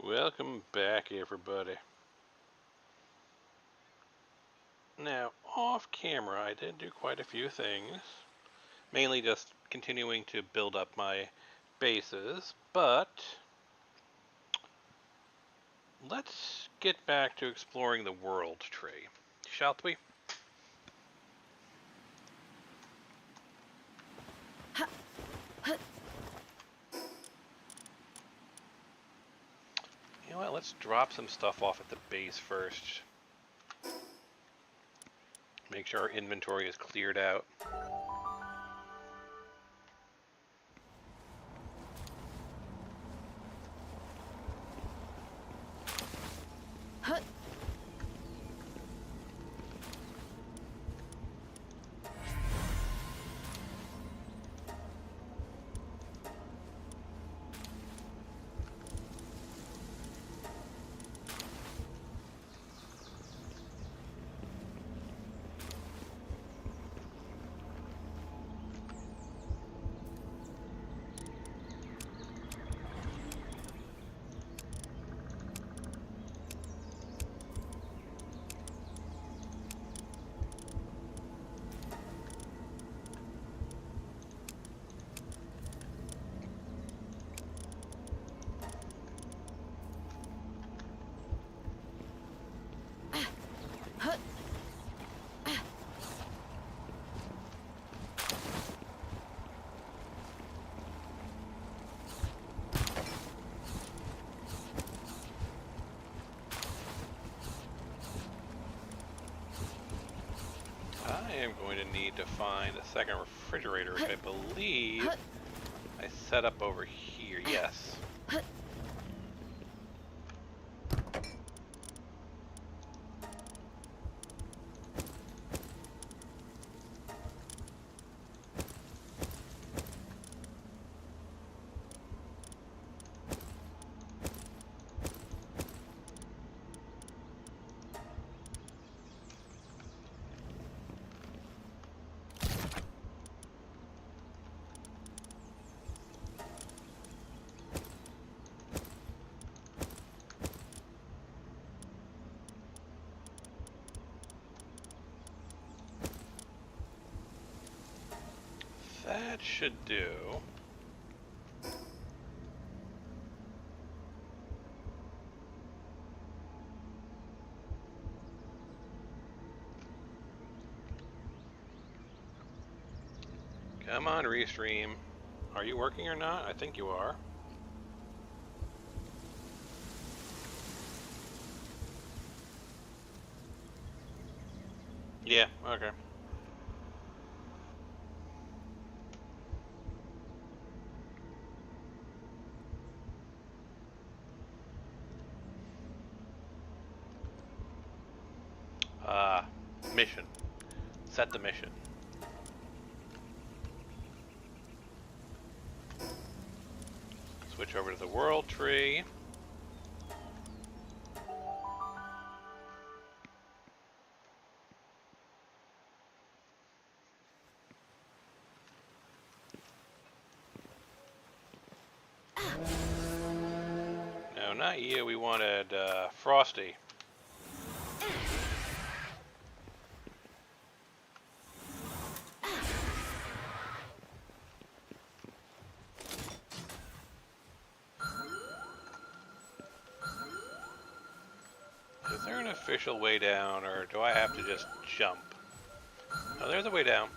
Welcome back, everybody. Now, off camera, I did do quite a few things. Mainly just continuing to build up my bases, but let's get back to exploring the world tree, shall we? You know what, let's drop some stuff off at the base first. Make sure our inventory is cleared out. I am going to need to find a second refrigerator, which I believe I set up over here. Yes. That should do. Come on, Restream. Are you working or not? I think you are. Yeah, okay. Mission. Set the mission. Switch over to the world tree. No, not you. We wanted Frosty. Is there an official way down, or do I have to just jump? Oh, there's a way down.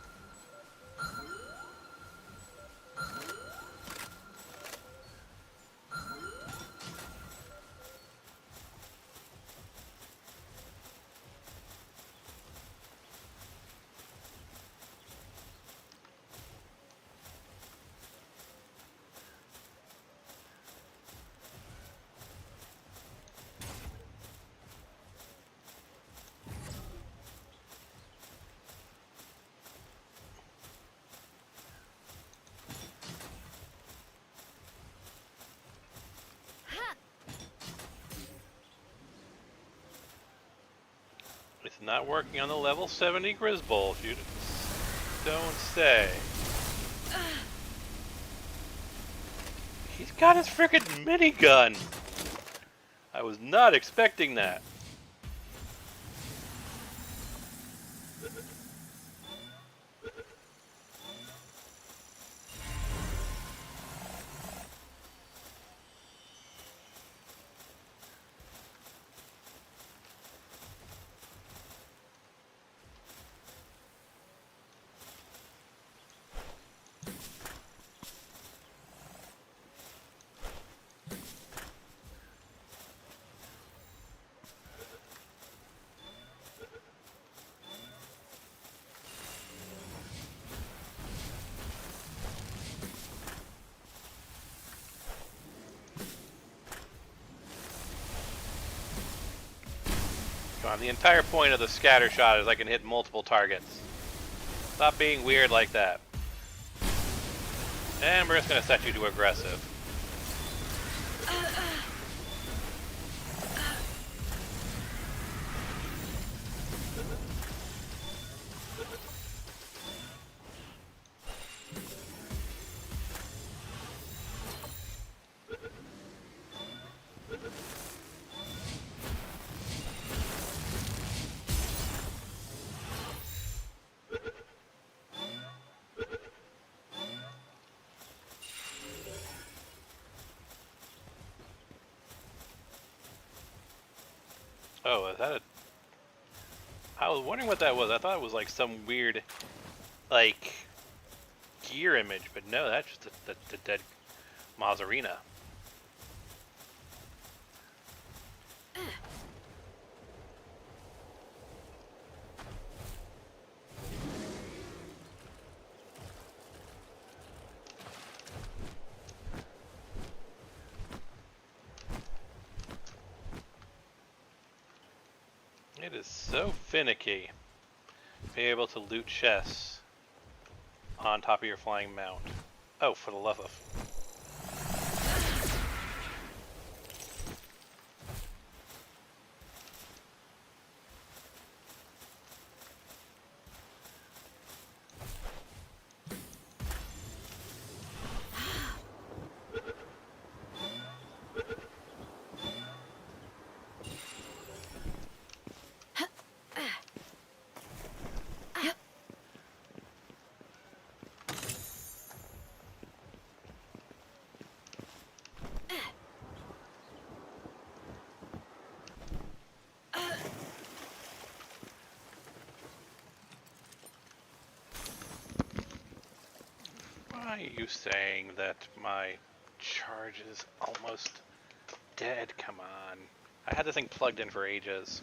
It's not working on the level 70 Grizzbolt, you don't say. He's got his frickin' minigun! I was not expecting that. Come on, the entire point of the scatter shot is I can hit multiple targets. Stop being weird like that. And we're just going to set you to aggressive. Oh, is that a... I was wondering what that was. I thought it was like some weird, like, gear image, but no, that's just the dead Mazarina. It is so finicky to be able to loot chests on top of your flying mount. Oh, for the love of... Why are you saying that my charge is almost dead? Come on. I had this thing plugged in for ages.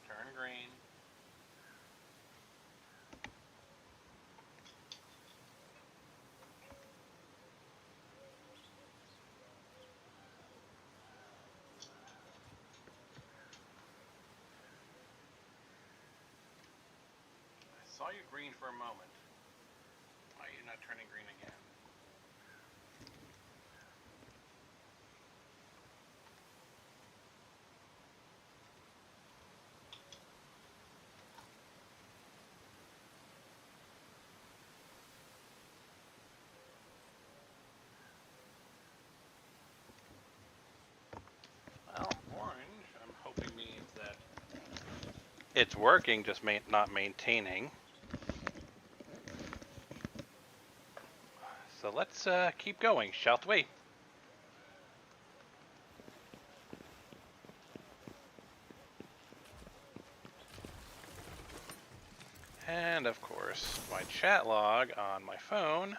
Turn green. I saw you green for a moment. Why are you not turning green again? Well, orange, I'm hoping means that it's working, just not maintaining. So let's keep going, shall we? And of course, my chat log on my phone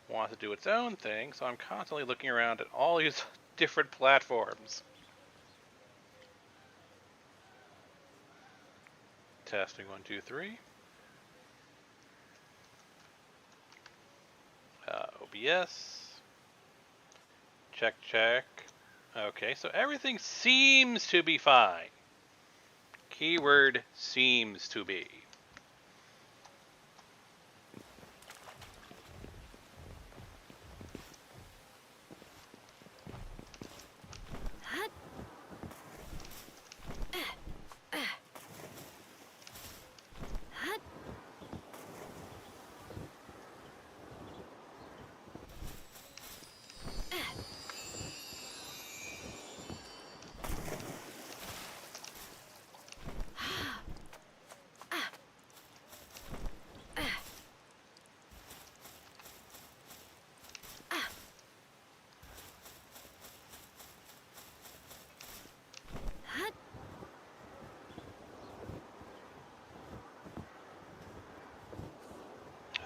wants to do its own thing, so I'm constantly looking around at all these different platforms. Testing 1, 2, 3. OBS. Check, check. Okay, so everything seems to be fine. Keyword seems to be.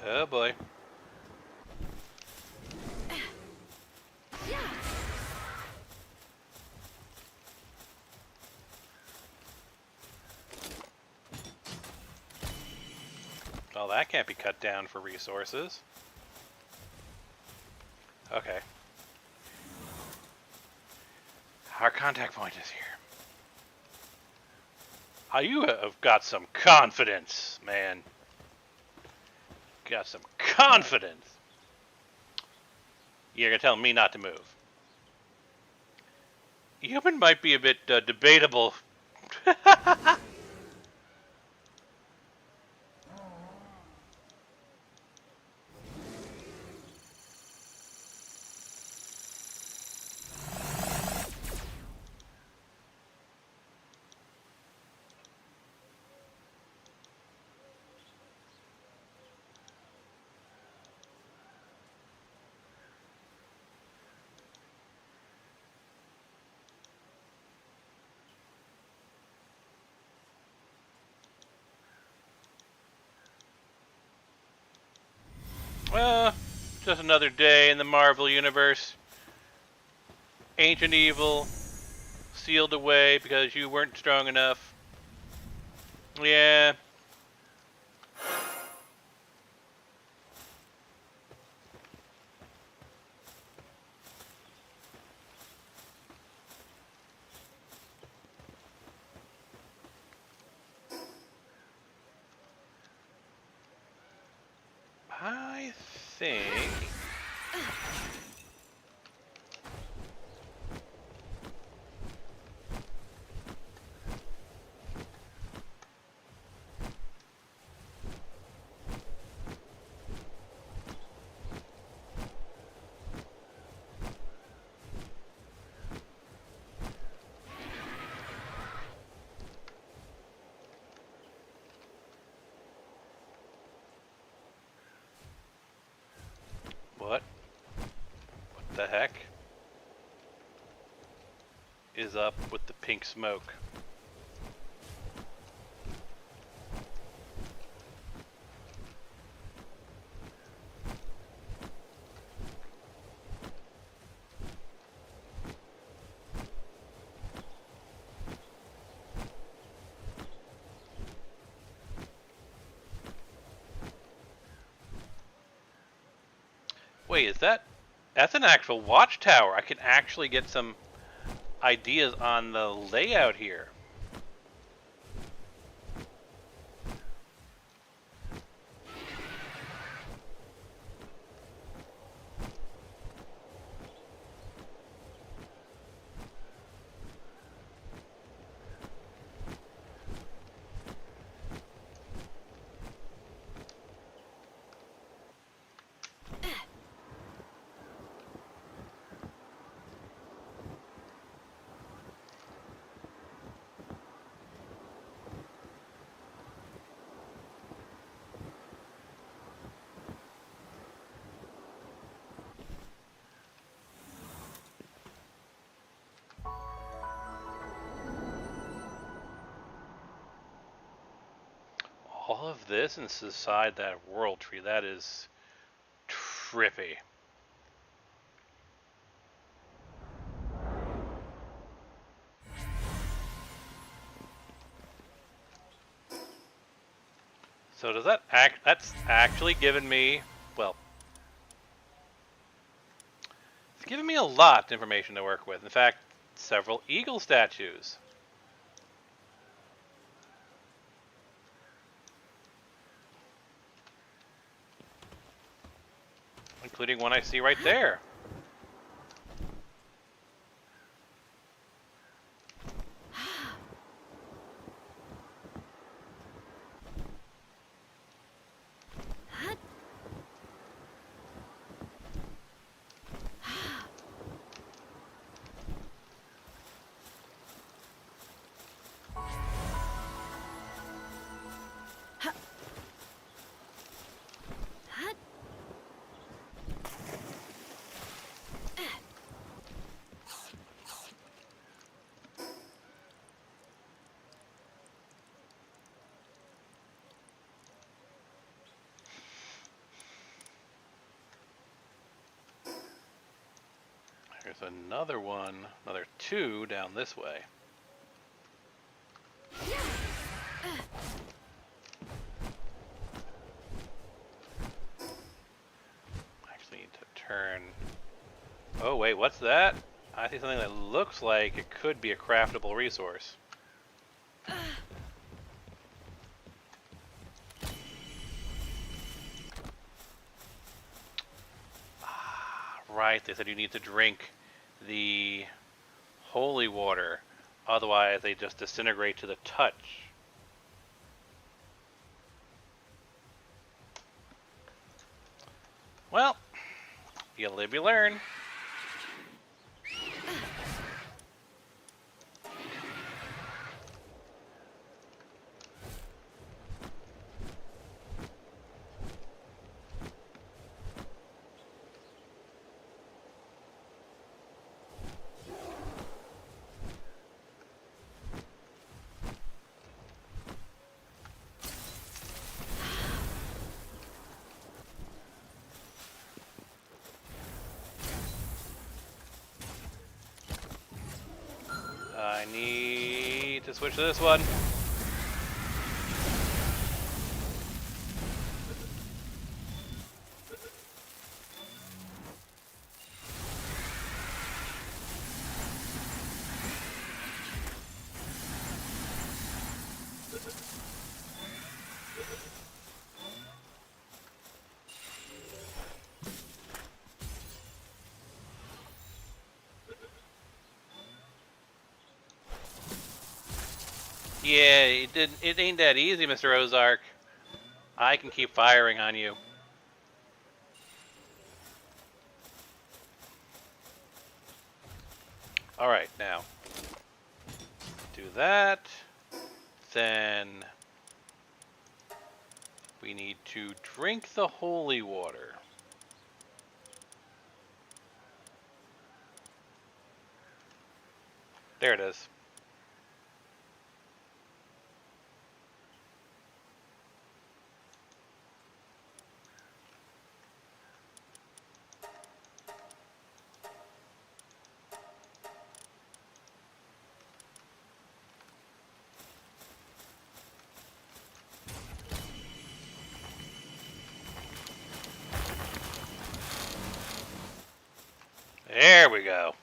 Oh boy. Well, that can't be cut down for resources. Okay. Our contact point is here. How you have got some confidence, man. Got some confidence. You're gonna tell me not to move. Human might be a bit debatable. Well, just another day in the Marvel Universe. Ancient evil, sealed away because you weren't strong enough. Yeah. I think... What? What the heck is up with the pink smoke? Wait, is that... That's an actual watchtower. I can actually get some ideas on the layout here. All of this inside that world tree, that is trippy. So does that that's actually given me, well, it's given me a lot of information to work with. In fact, several eagle statues. Including one I see right there. There's another one, another two down this way. Actually need to turn. Oh wait, what's that? I see something that looks like it could be a craftable resource. Right, they said you need to drink the holy water, otherwise they just disintegrate to the touch. Well, you live, you learn. I need to switch to this one. Yeah, it ain't that easy, Mr. Ozark. I can keep firing on you. Alright, now. Do that. Then we need to drink the holy water. There it is. There we go.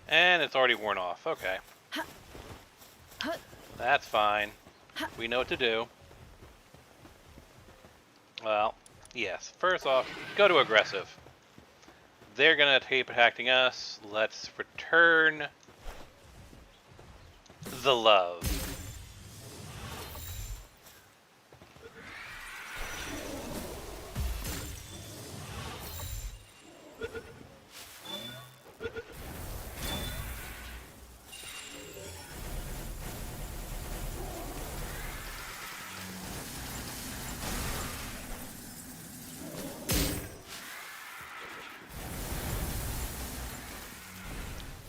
And it's already worn off. Okay. That's fine. We know what to do. Well, yes. First off, go to aggressive. They're gonna keep attacking us. Let's return the love.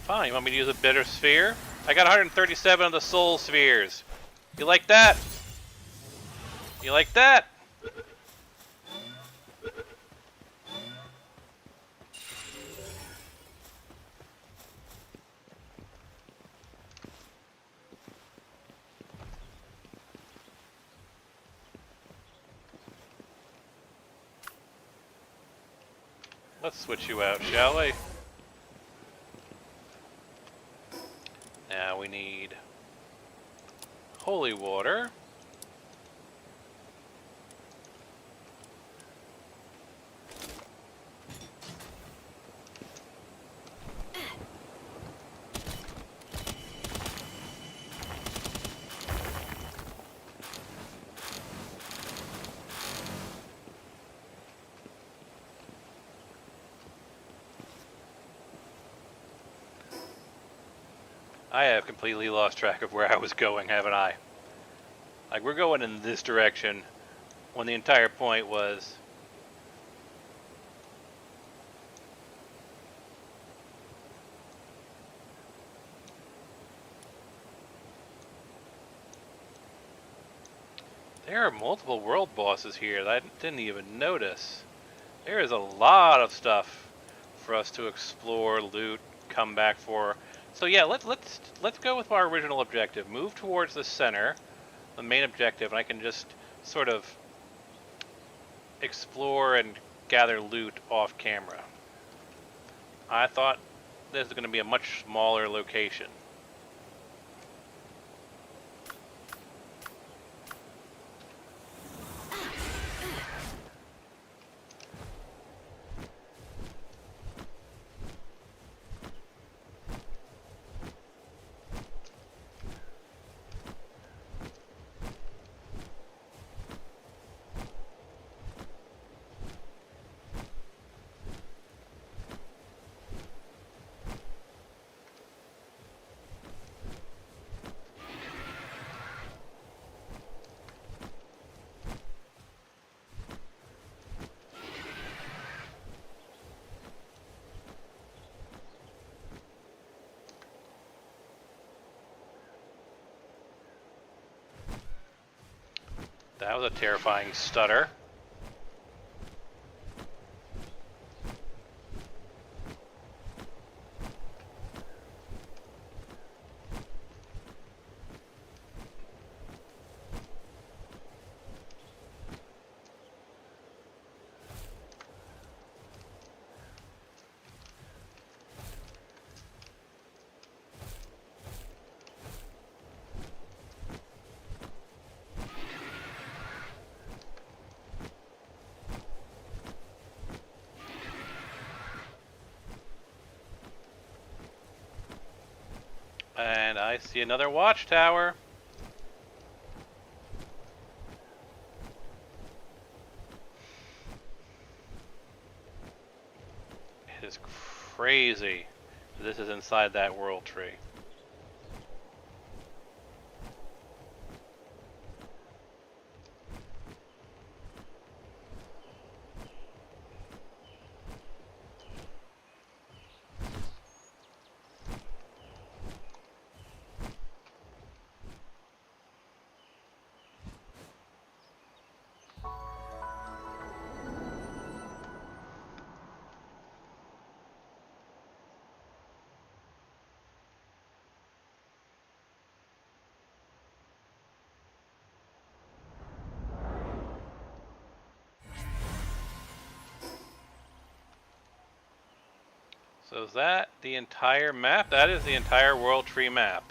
Fine, you want me to use a bitter sphere? I got 137 of the soul spheres. You like that? You like that? Let's switch you out, shall we? Now we need holy water. I have completely lost track of where I was going, haven't I? Like, we're going in this direction when the entire point was... There are multiple world bosses here that I didn't even notice. There is a lot of stuff for us to explore, loot, come back for. So yeah, let's go with our original objective. Move towards the center, the main objective, and I can just sort of explore and gather loot off camera. I thought this was going to be a much smaller location. That was a terrifying stutter. And I see another watchtower. It is crazy. This is inside that world tree. So is that the entire map? That is the entire world tree map.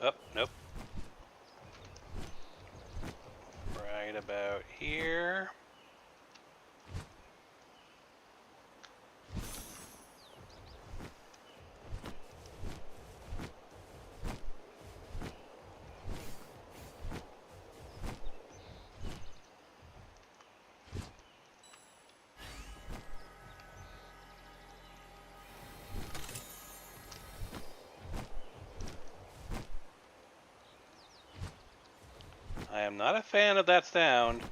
Oh, nope. Right about here. I am not a fan of that sound.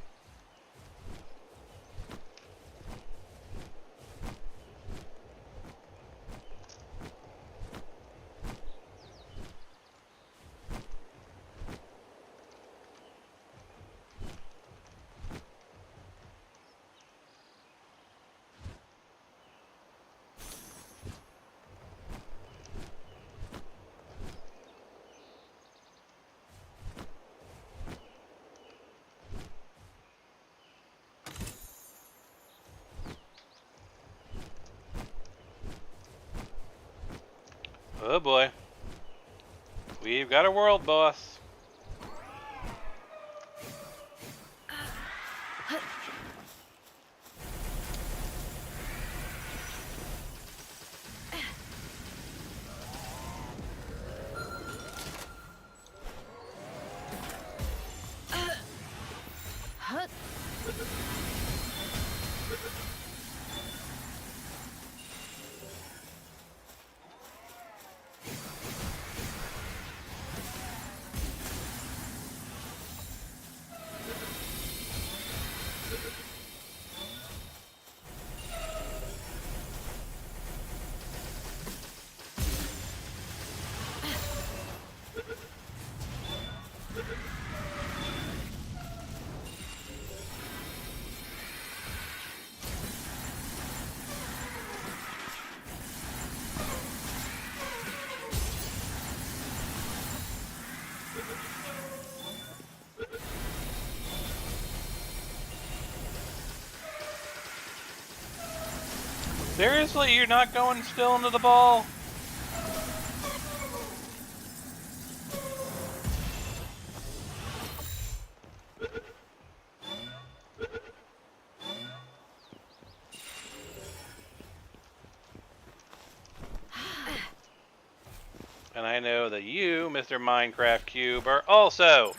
Oh boy. We've got a world boss. Seriously, you're not going still into the ball? And I know that you, Mr. Minecraft Cube, are also.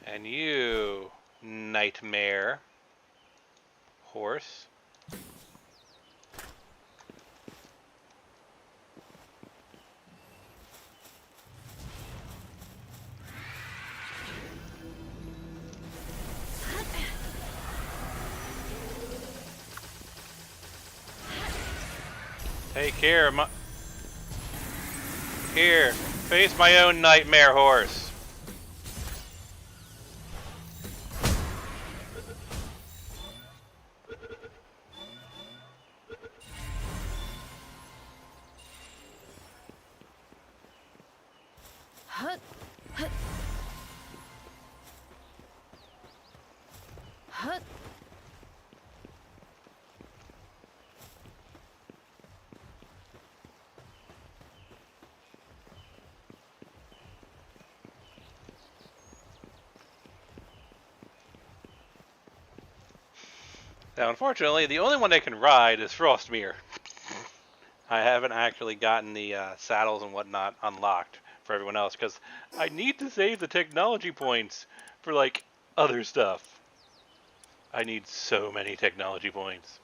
And you, Nightmare Horse. Take care of my. Here, face my own Nightmare Horse. Now, unfortunately, the only one I can ride is Frostmere. I haven't actually gotten the saddles and whatnot unlocked for everyone else because I need to save the technology points for like other stuff. I need so many technology points.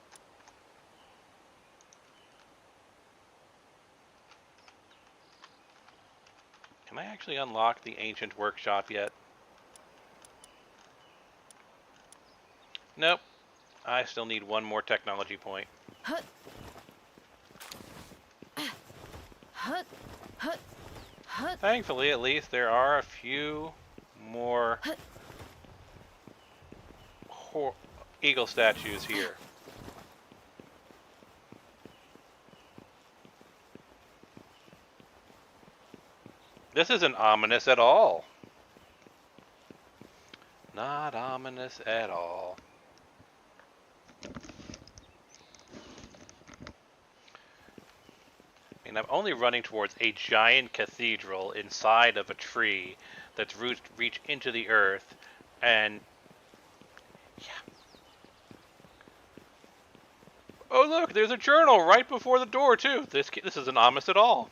Can I actually unlock the ancient workshop yet? Nope. I still need one more technology point. Thankfully, at least, there are a few more eagle statues here. This isn't ominous at all. Not ominous at all. I mean, I'm only running towards a giant cathedral inside of a tree that's roots reach into the earth, and yeah. Oh look, there's a journal right before the door too. This isn't ominous at all.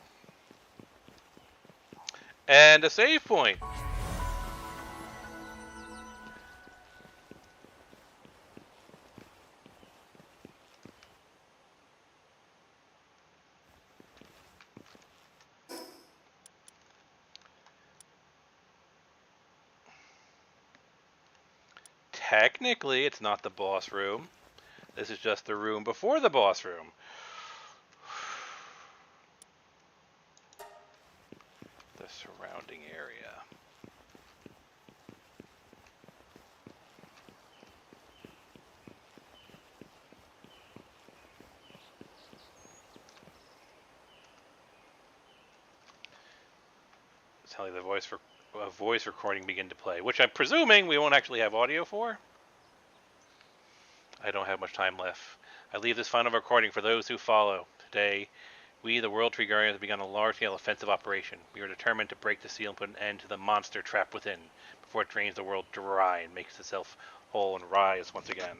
And a save point. Technically, it's not the boss room. This is just the room before the boss room. The surrounding area. Suddenly the voice recording begin to play, which I'm presuming we won't actually have audio for. I don't have much time left. I leave this final recording for those who follow. Today, we, the World Tree Guardians, have begun a large-scale offensive operation. We are determined to break the seal and put an end to the monster trapped within, before it drains the world dry and makes itself whole and rise once again.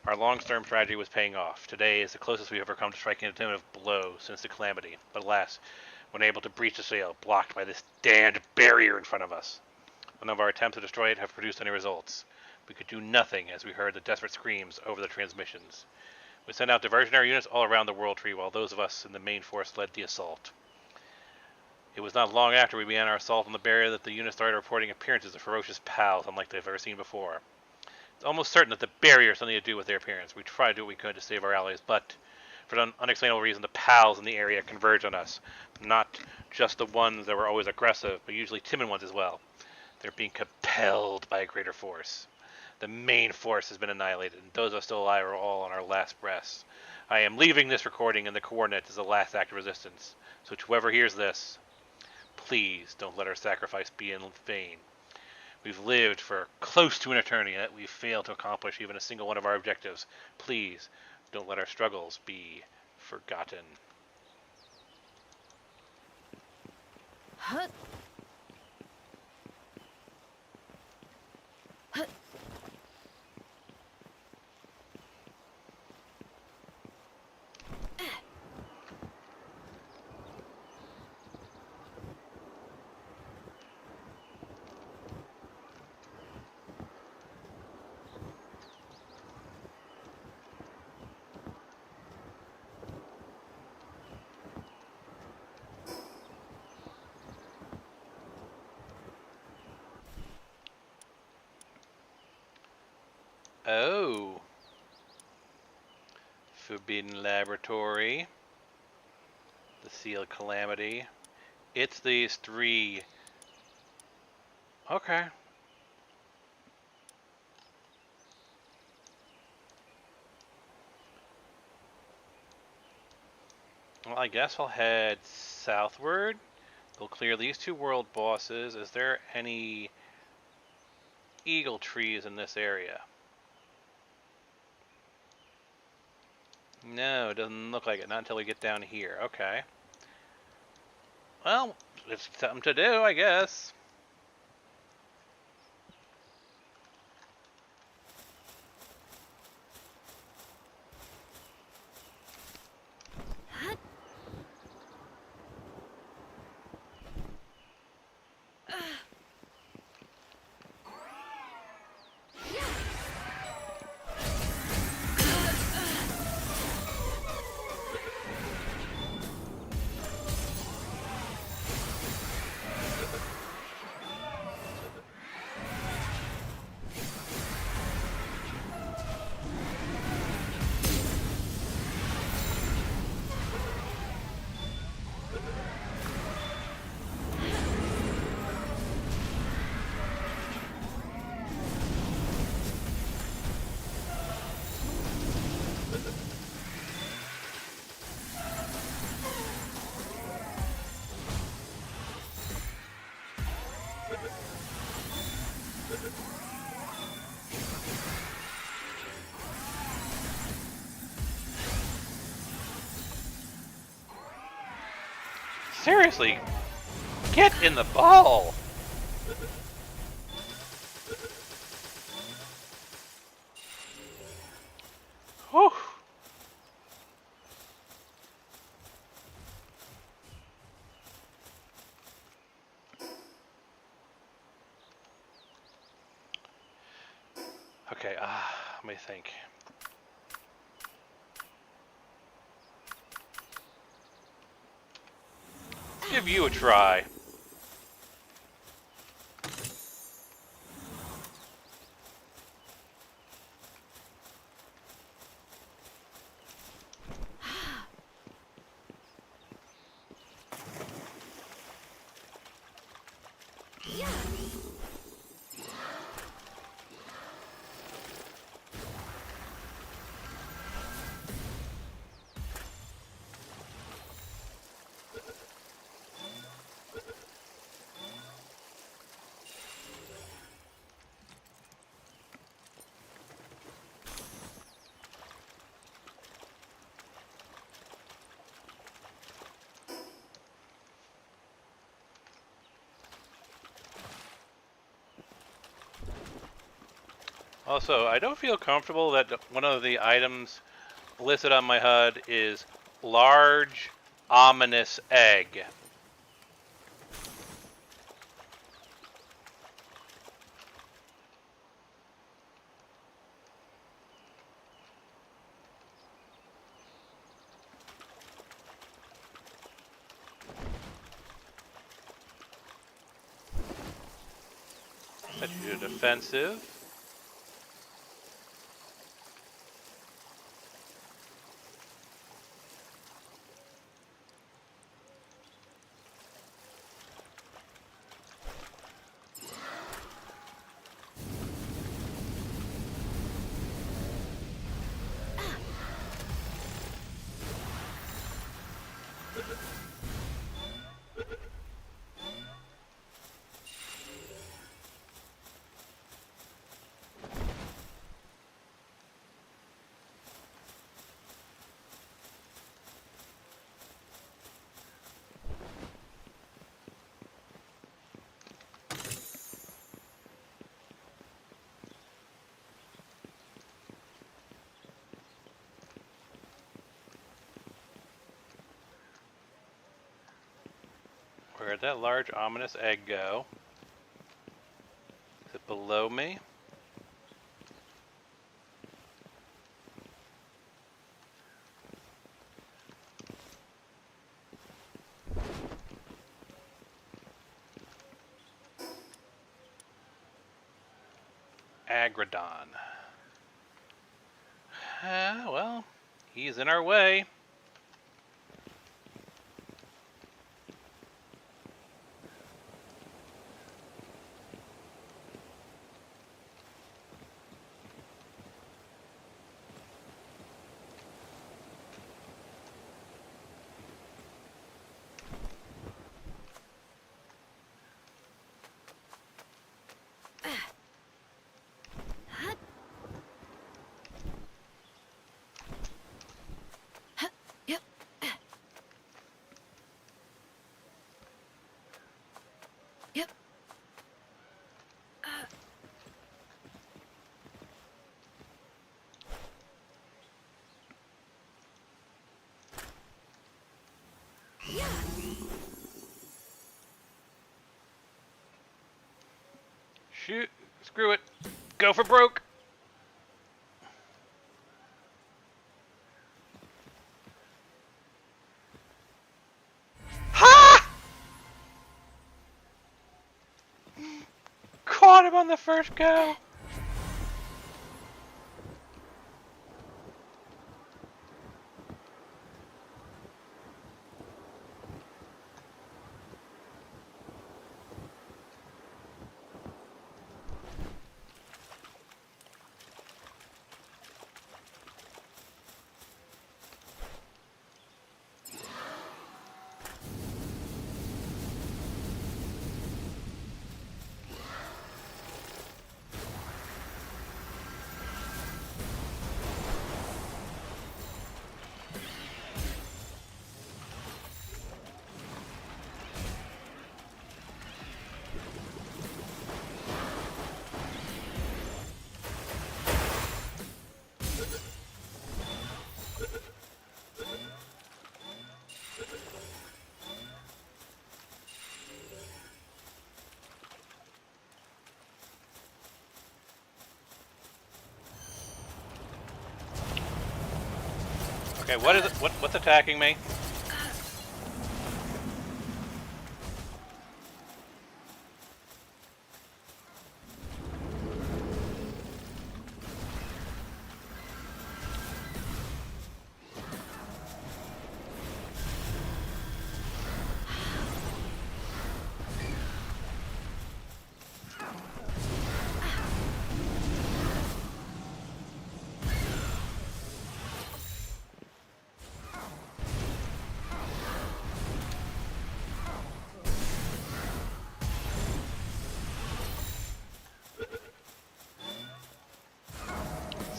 Our long-term strategy was paying off. Today is the closest we've ever come to striking a definitive blow since the calamity. But alas, we're unable to breach the seal, blocked by this damned barrier in front of us. None of our attempts to destroy it have produced any results. We could do nothing as we heard the desperate screams over the transmissions. We sent out diversionary units all around the World Tree while those of us in the main force led the assault. It was not long after we began our assault on the barrier that the units started reporting appearances of ferocious pals unlike they've ever seen before. It's almost certain that the barrier has something to do with their appearance. We tried to do what we could to save our allies, but for an unexplainable reason, the pals in the area converged on us. Not just the ones that were always aggressive, but usually timid ones as well. They're being compelled by a greater force. The main force has been annihilated, and those of us still alive are all on our last breaths. I am leaving this recording and the coordinates as the last act of resistance. So to whoever hears this, please don't let our sacrifice be in vain. We've lived for close to an eternity, yet we've failed to accomplish even a single one of our objectives. Please don't let our struggles be forgotten. Huh? Oh. Forbidden Laboratory. The Sealed Calamity. It's these three. Okay. Well, I guess I'll head southward. We'll clear these two world bosses. Is there any eagle trees in this area? No, it doesn't look like it. Not until we get down here. Okay. Well, it's something to do, I guess. Seriously, get in the ball! Whew. Okay, let me think. Let's give you a try. Also, I don't feel comfortable that one of the items listed on my HUD is large, ominous egg. Set you to defensive. Where'd that large, ominous egg go? Is it below me? Agrodon. Well, he's in our way. Shoot. Screw it. Go for broke. Ha! Caught him on the first go. Okay, what is it? What's attacking me?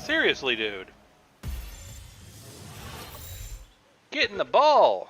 Seriously, dude. Get in the ball!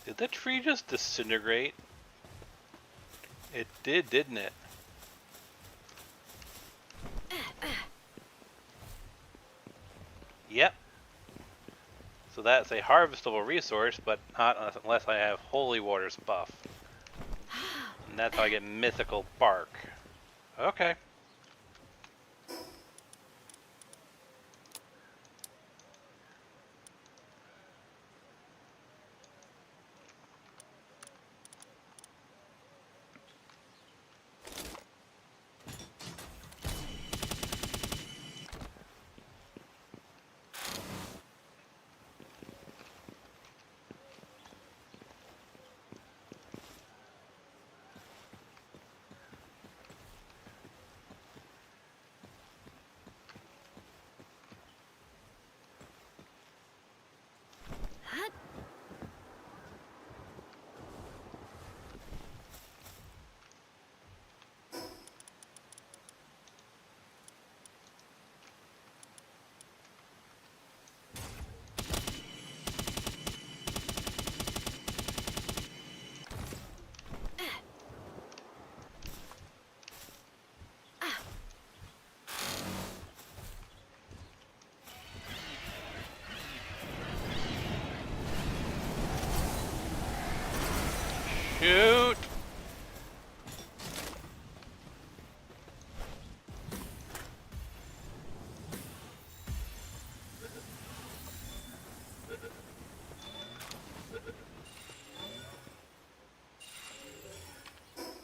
Did the tree just disintegrate? It did, didn't it? Yep. So that's a harvestable resource, but not unless I have Holy Water's buff. And that's how I get mythical bark. Okay. Shoot!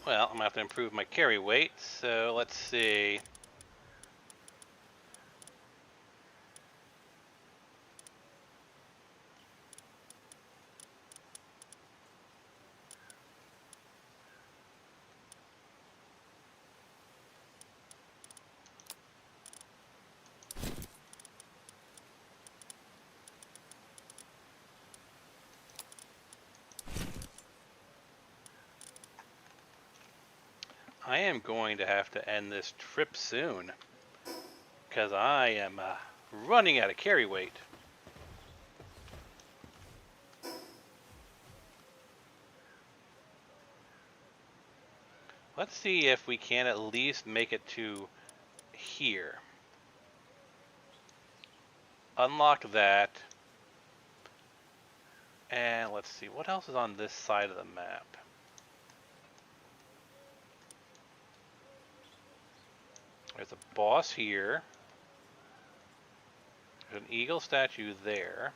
Well, I'm gonna have to improve my carry weight, so let's see. I am going to have to end this trip soon, because I am running out of carry weight. Let's see if we can at least make it to here. Unlock that. And let's see, what else is on this side of the map? There's a boss here. There's an eagle statue there.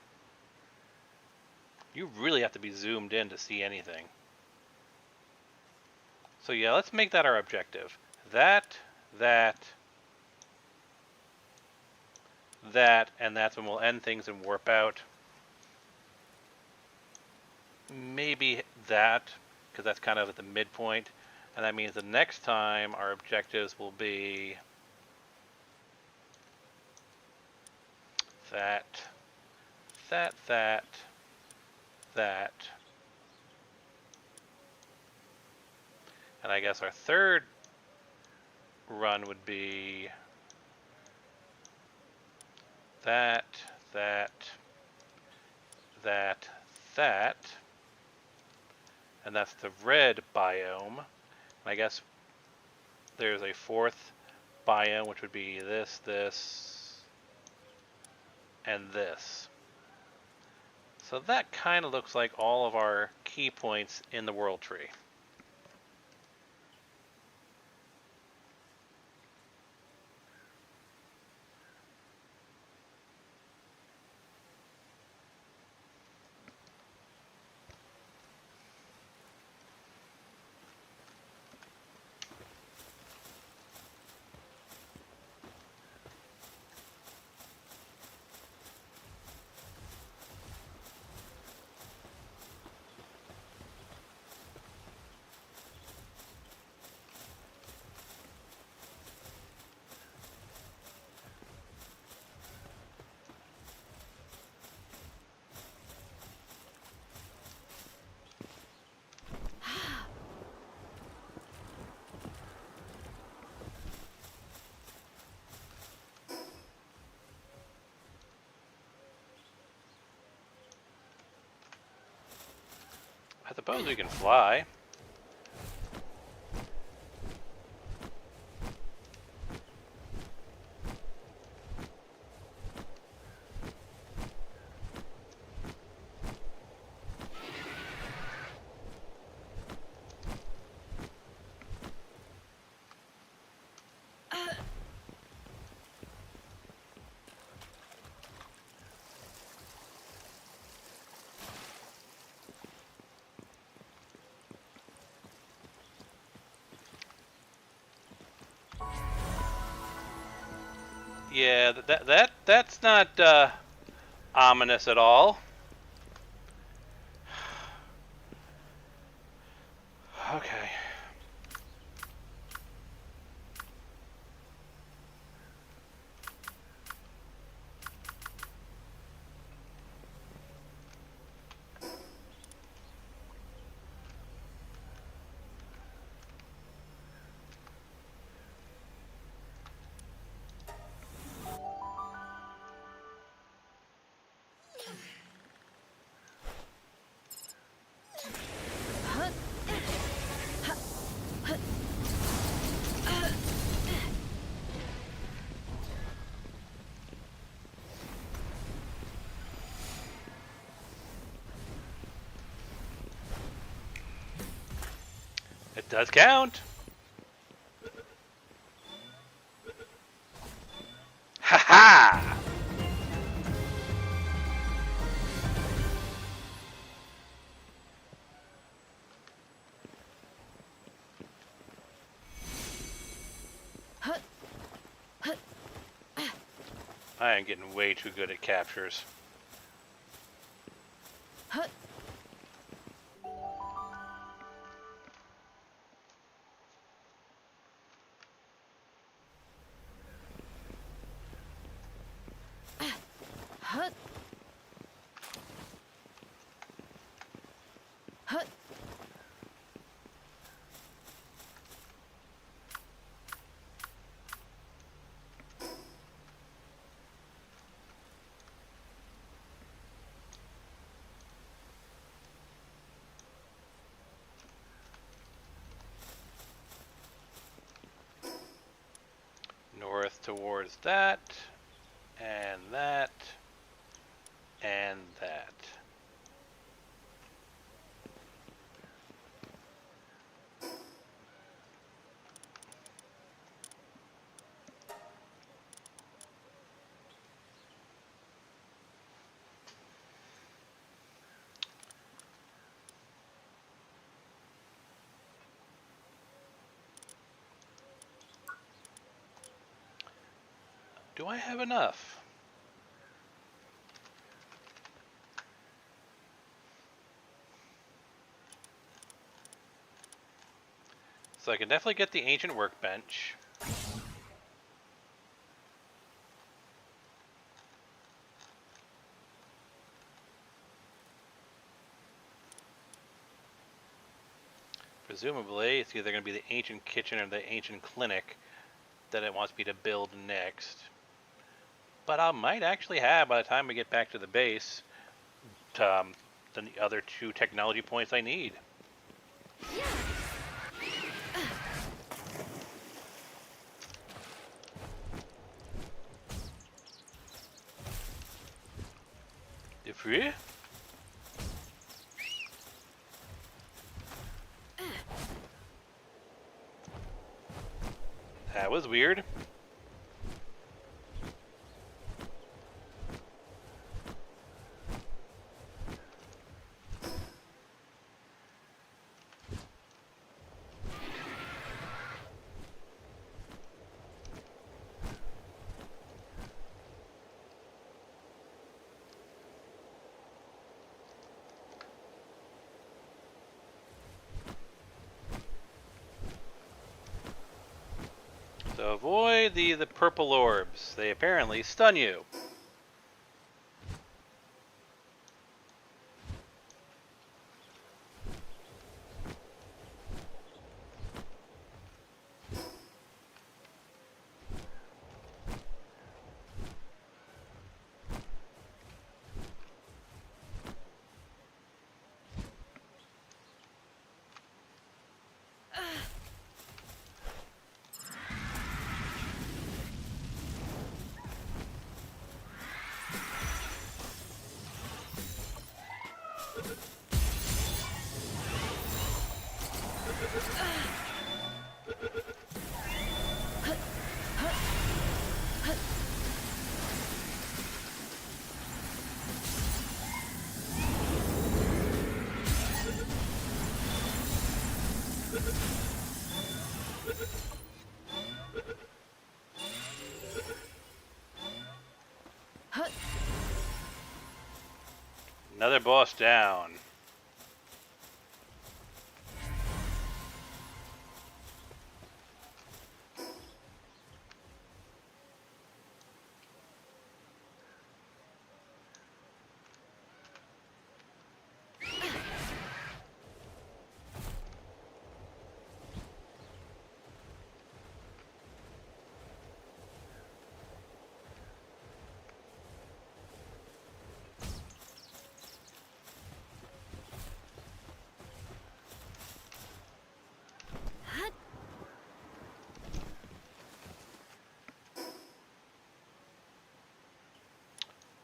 You really have to be zoomed in to see anything. So yeah, let's make that our objective. That, and that's when we'll end things and warp out. Maybe that, because that's kind of at the midpoint. And that means the next time our objectives will be that. And I guess our third run would be that. And that's the red biome. And I guess there's a fourth biome, which would be this, and this. So that kind of looks like all of our key points in the world tree. I suppose we can fly. Yeah, that's not ominous at all. Okay. It does count. Ha ha! I am getting way too good at captures. North towards that, and that, and that. Do I have enough? So I can definitely get the ancient workbench. Presumably, it's either going to be the ancient kitchen or the ancient clinic that it wants me to build next. But I might actually have, by the time we get back to the base, the other 2 technology points I need. If we... That was weird. So avoid the purple orbs. They apparently stun you. Another boss down.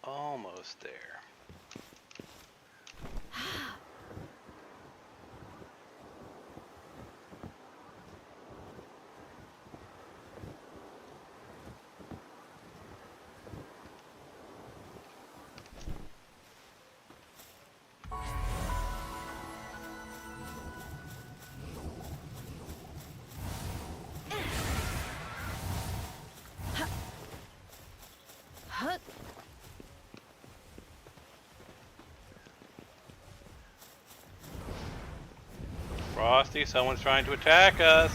Almost there. Frosty, someone's trying to attack us.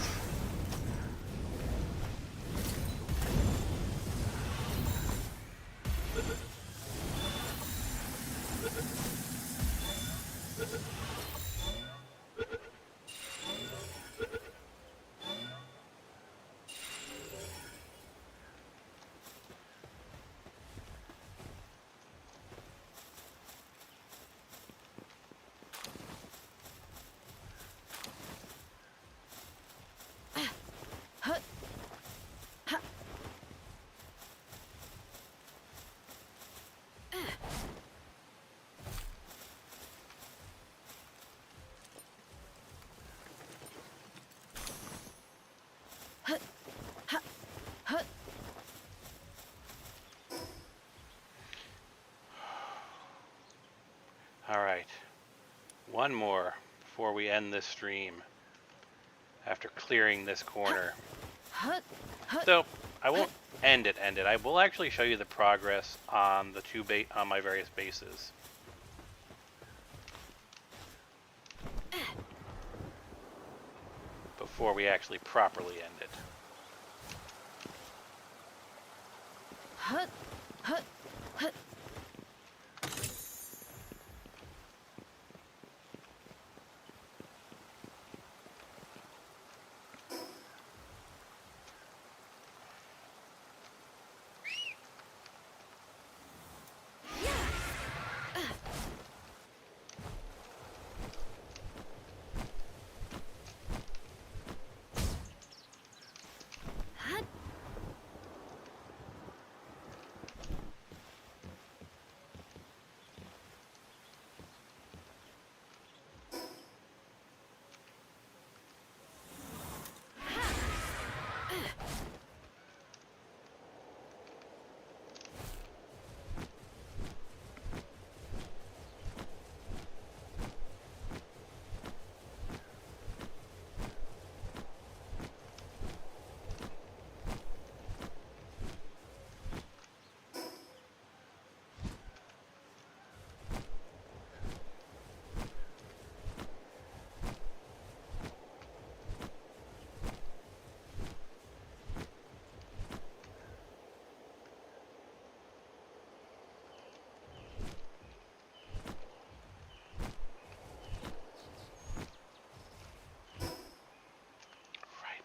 Alright. One more before we end this stream. After clearing this corner. So, I won't end it. I will actually show you the progress on the on my various bases. Before we actually properly end it.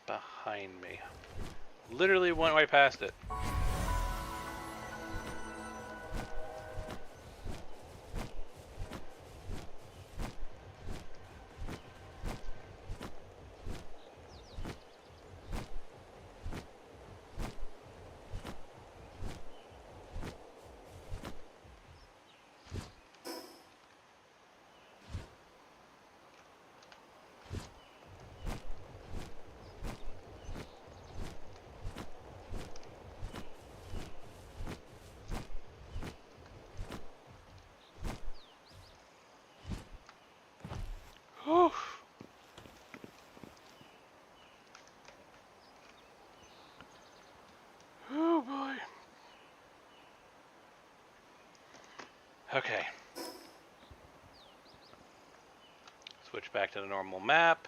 Behind me. Literally went right past it. Whew. Oh boy. Okay. Switch back to the normal map.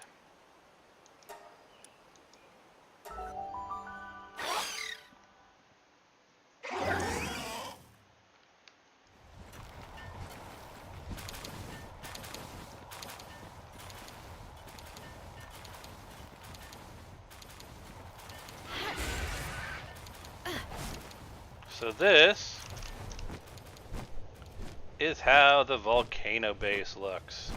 So this is how the volcano base looks.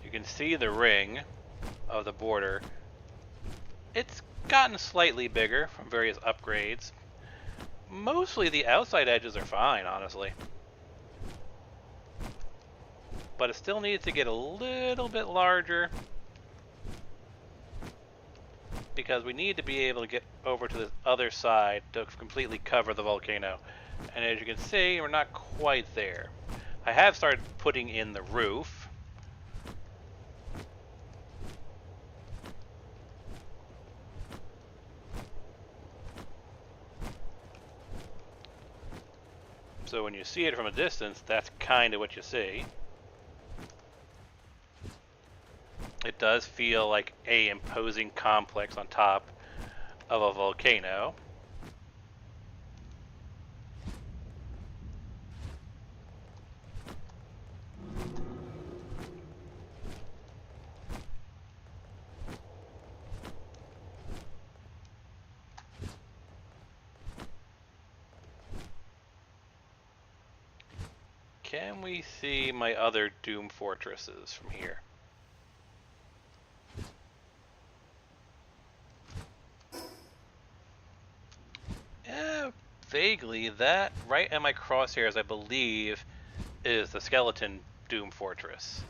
You can see the ring of the border. It's gotten slightly bigger from various upgrades. Mostly the outside edges are fine, honestly. But it still needs to get a little bit larger because we need to be able to get over to the other side to completely cover the volcano. And as you can see, we're not quite there. I have started putting in the roof. So when you see it from a distance, that's kind of what you see. It does feel like an imposing complex on top of a volcano. Can we see my other Doom fortresses from here? Yeah, vaguely. That right at my crosshairs, I believe, is the skeleton Doom fortress.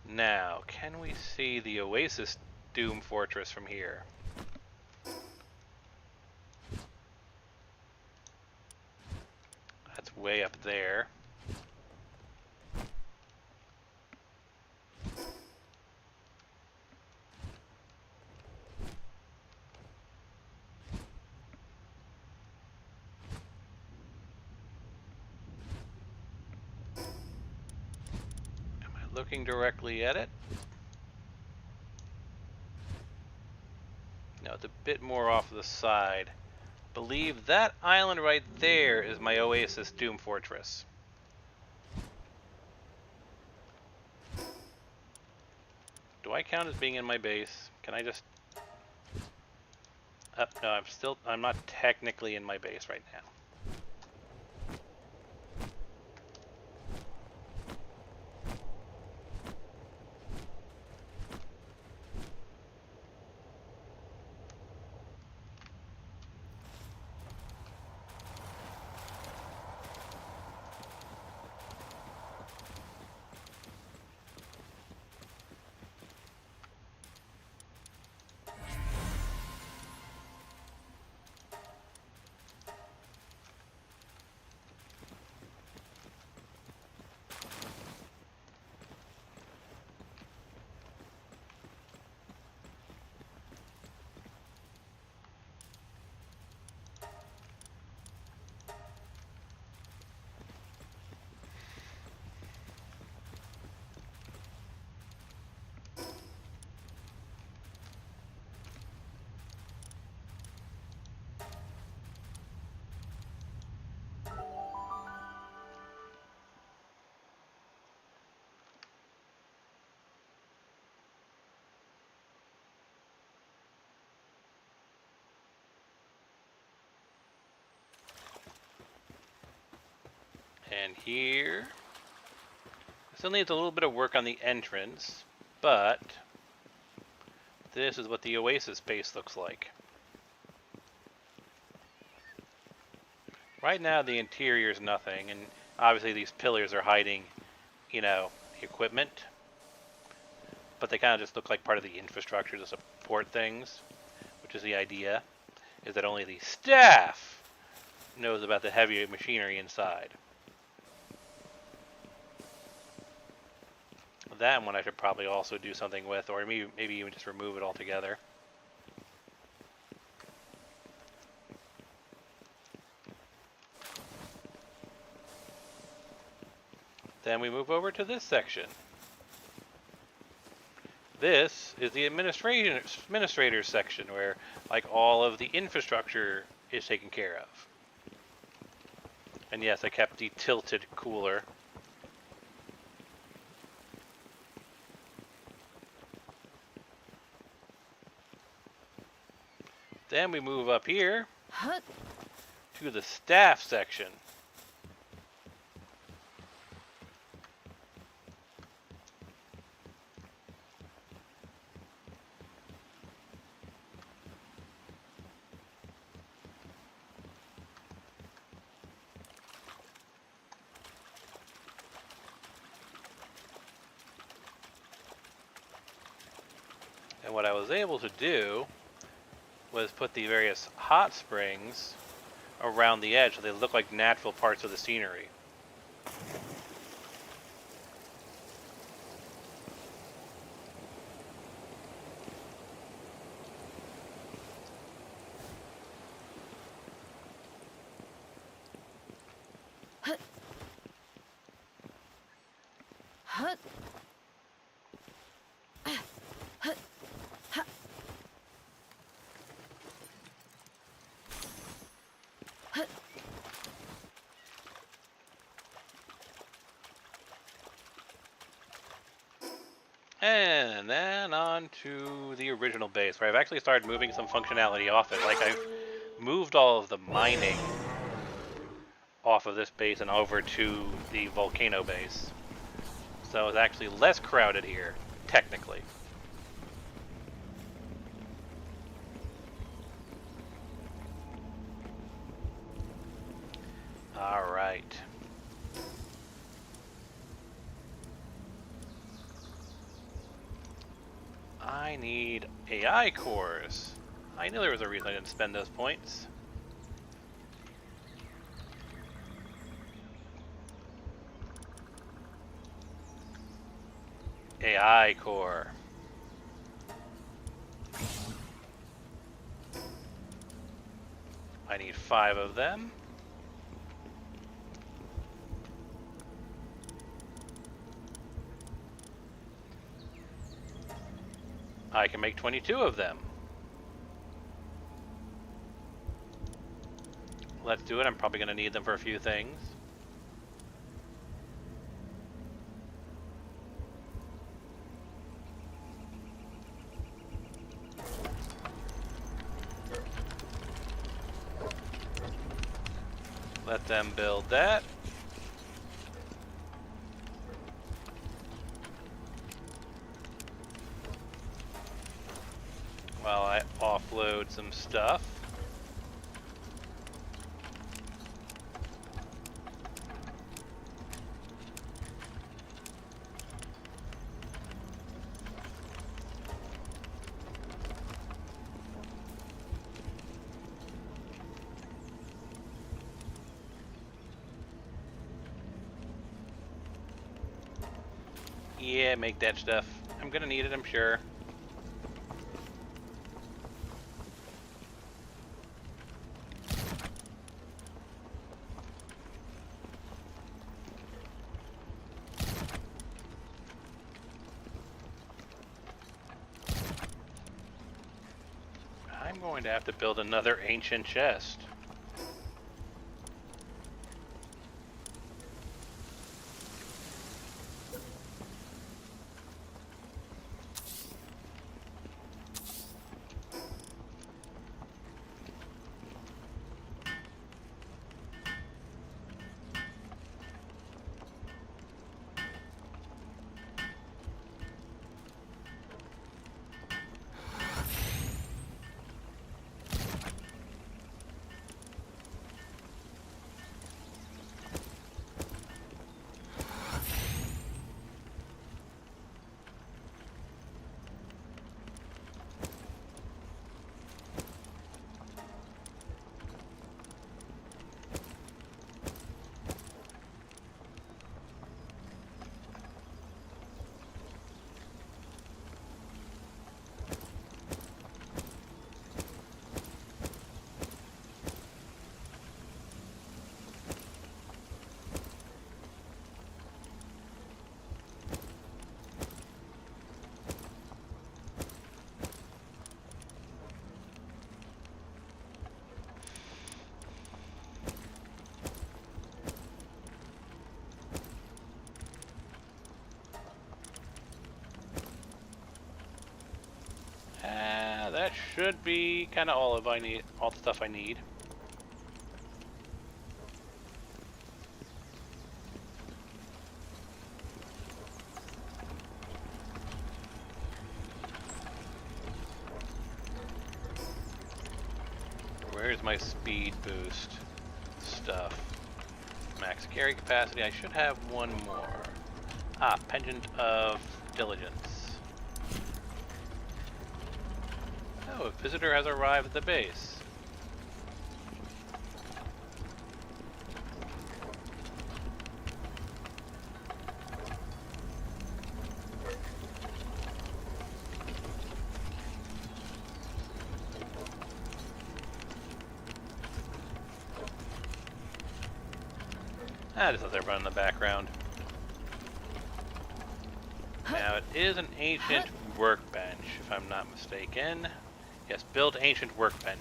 Now, can we see the Oasis Doom fortress from here? That's way up there. looking directly at it. No, it's a bit more off to the side. Believe that island right there is my Oasis Doom Fortress. Do I count as being in my base? Can I just... no, I'm not technically in my base right now. And here, still needs a little bit of work on the entrance, but this is what the Oasis base looks like. Right now the interior is nothing, and obviously these pillars are hiding, you know, the equipment, but they kind of just look like part of the infrastructure to support things, which is the idea, is that only the staff knows about the heavy machinery inside. That one I should probably also do something with, or maybe even just remove it altogether. Then we move over to this section. This is the administrator section, where like all of the infrastructure is taken care of. And yes, I kept the tilted cooler. Then we move up here to the staff section. And what I was able to do was put the various hot springs around the edge so they look like natural parts of the scenery. And then on to the original base, where I've actually started moving some functionality off it. Like I've moved all of the mining off of this base and over to the volcano base. So it's actually less crowded here, technically. All right. I need AI cores. I knew there was a reason I didn't spend those points. AI core. I need 5 of them. I can make 22 of them. Let's do it. I'm probably going to need them for a few things. Let them build that. While I offload some stuff. Yeah, make that stuff. I'm gonna need it, I'm sure. I'm going to have to build another ancient chest. That should be kind of all the stuff I need. Where's my speed boost stuff? Max carry capacity. I should have one more. Ah, Pendant of Diligence. Oh, a visitor has arrived at the base. I just let that run in the background. Now it is an ancient workbench, if I'm not mistaken. Yes, build ancient workbench.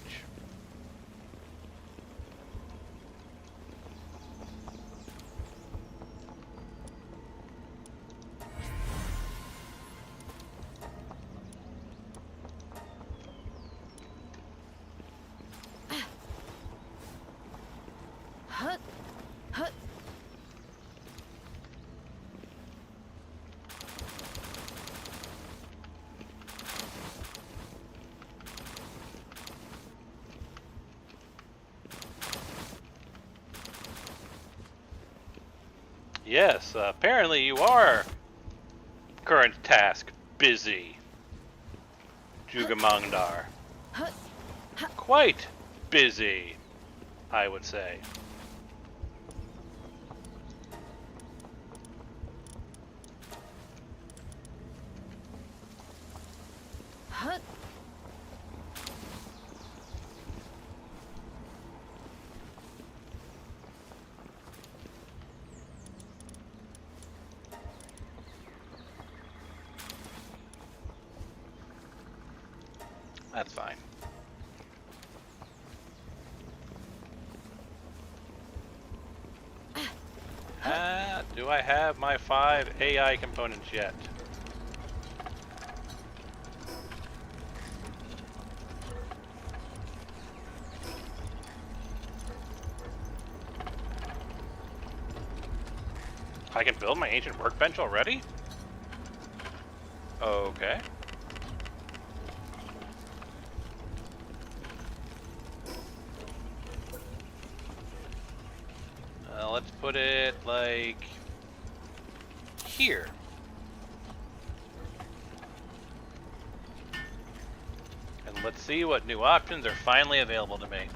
Yes, apparently you are current task busy, Jugamangdar. Quite busy, I would say. That's fine. Do I have my 5 AI components yet? I can build my ancient workbench already? Okay. Let's put it like here. And let's see what new options are finally available to me.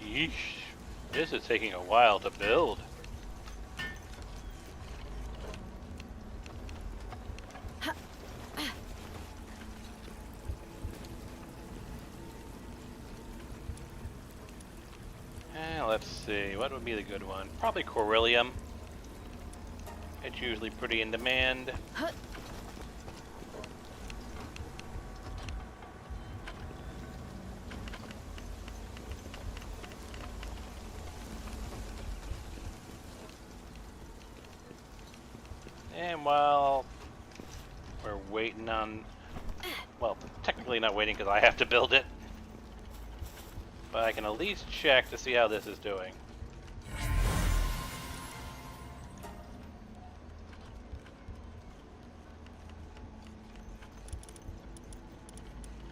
Yeesh. This is taking a while to build. Let's see, what would be the good one? Probably Coryllium. It's usually pretty in demand. And while we're waiting on, well, technically not waiting because I have to build it, but I can at least check to see how this is doing.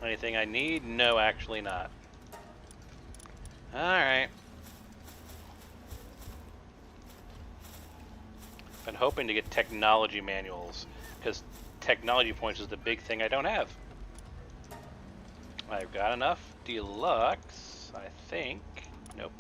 Anything I need? No, actually not. Alright. Been hoping to get technology manuals, because technology points is the big thing I don't have. I've got enough deluxe, I think. Nope.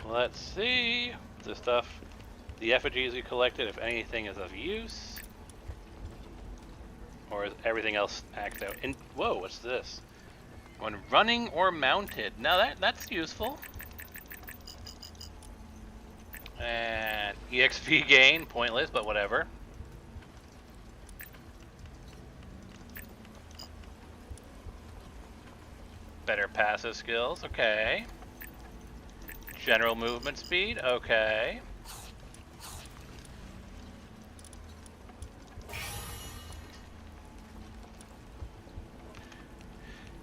Let's see the stuff, the effigies we collected, if anything is of use, or is everything else axed out? And whoa, what's this? When running or mounted. Now that's useful. And EXP gain, pointless, but whatever. Better passive skills, okay. General movement speed, okay.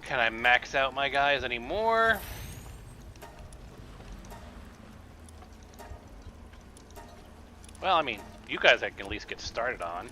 Can I max out my guys anymore? Well, I mean, you guys I can at least get started on.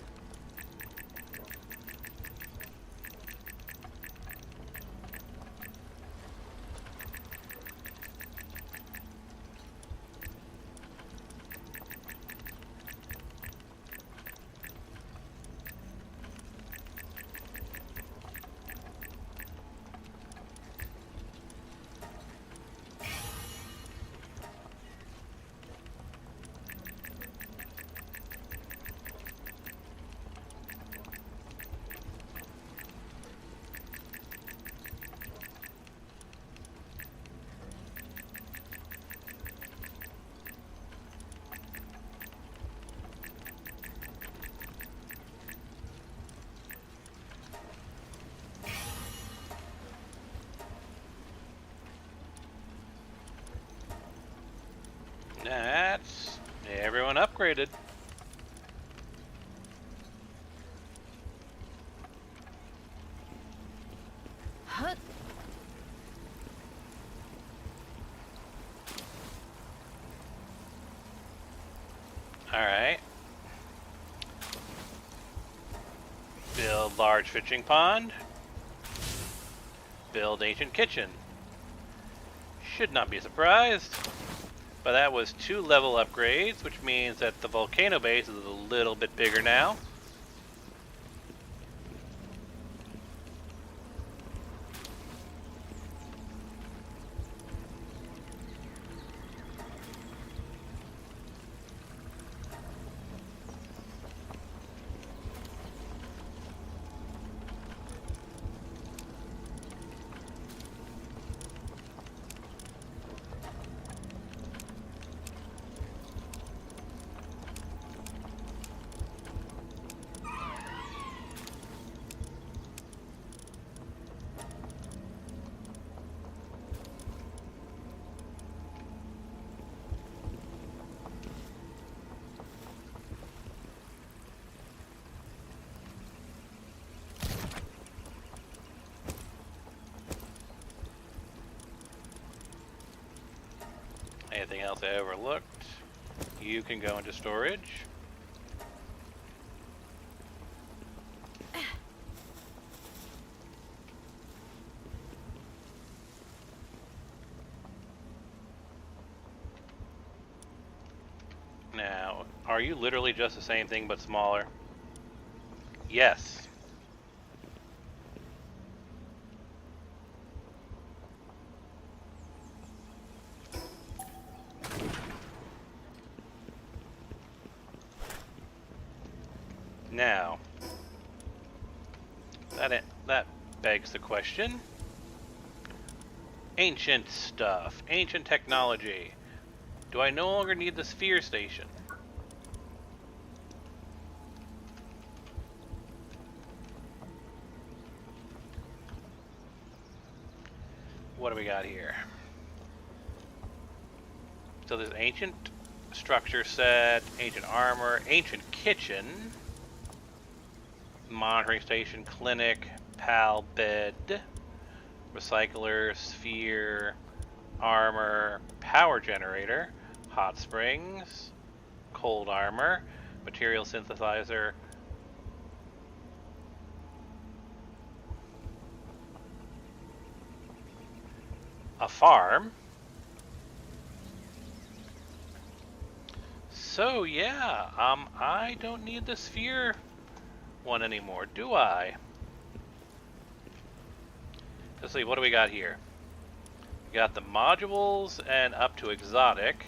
Noted. Alright. Build large fishing pond. Build ancient kitchen. Should not be surprised. But that was 2 level upgrades, which means that the volcano base is a little bit bigger now. Anything else I overlooked? You can go into storage. Now, are you literally just the same thing but smaller? Yes. Now, that begs the question. Ancient stuff, ancient technology. Do I no longer need the sphere station? What do we got here? So there's ancient structure set, ancient armor, ancient kitchen, monitoring station, clinic, pal bed, recycler, sphere, armor, power generator, hot springs, cold armor, material synthesizer, a farm. So yeah, I don't need the sphere one anymore, do I? Let's see, what do we got here? We got the modules and up to exotic.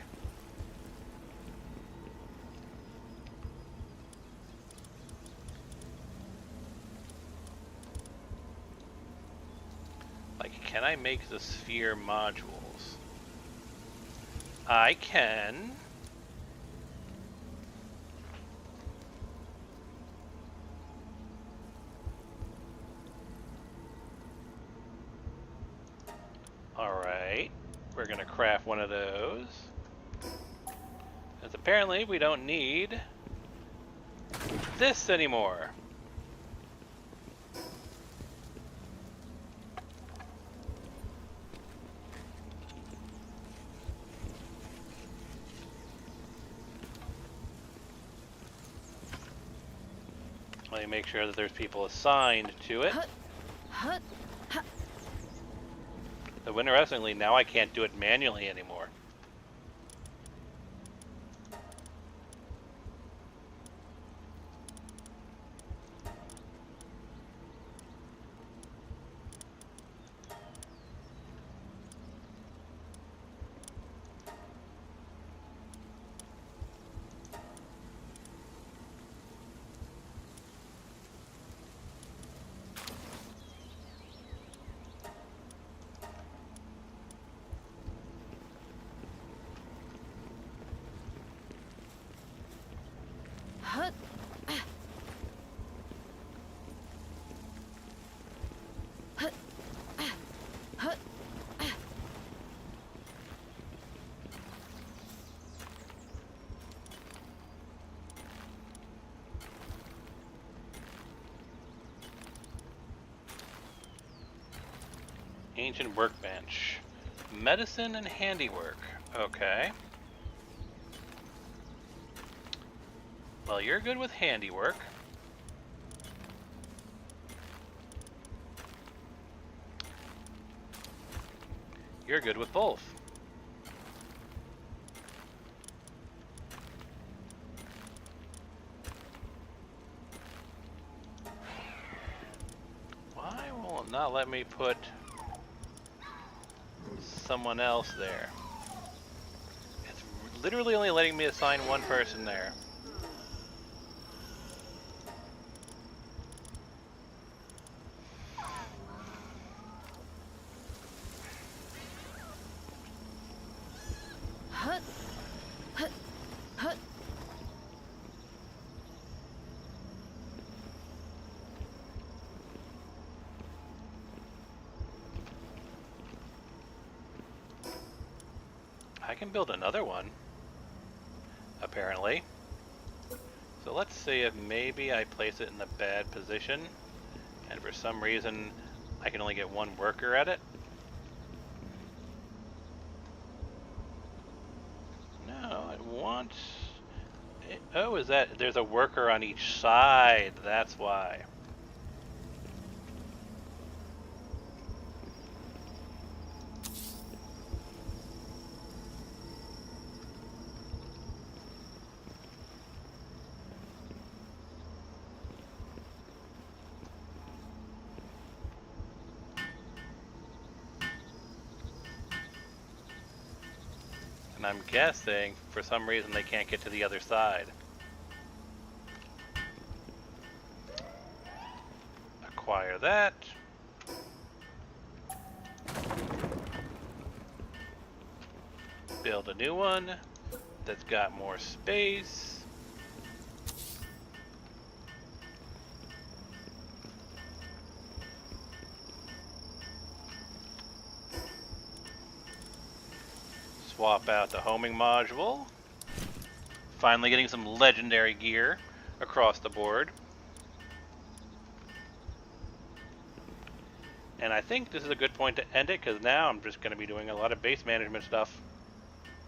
Like, can I make the sphere modules? I can. Alright, we're gonna craft one of those. Because apparently we don't need this anymore. Let me make sure that there's people assigned to it. So interestingly, now I can't do it manually anymore. Ancient workbench. Medicine and handiwork. Okay. Well, you're good with handiwork. You're good with both. Why will it not let me put someone else there? It's literally only letting me assign one person there. I can build another one, apparently. So let's see if maybe I place it in the bad position, and for some reason I can only get one worker at it. No, I want... Oh, is that... There's a worker on each side, that's why. And I'm guessing, for some reason, they can't get to the other side. Acquire that. Build a new one that's got more space. Swap out the homing module. Finally getting some legendary gear across the board. And I think this is a good point to end it, because now I'm just going to be doing a lot of base management stuff.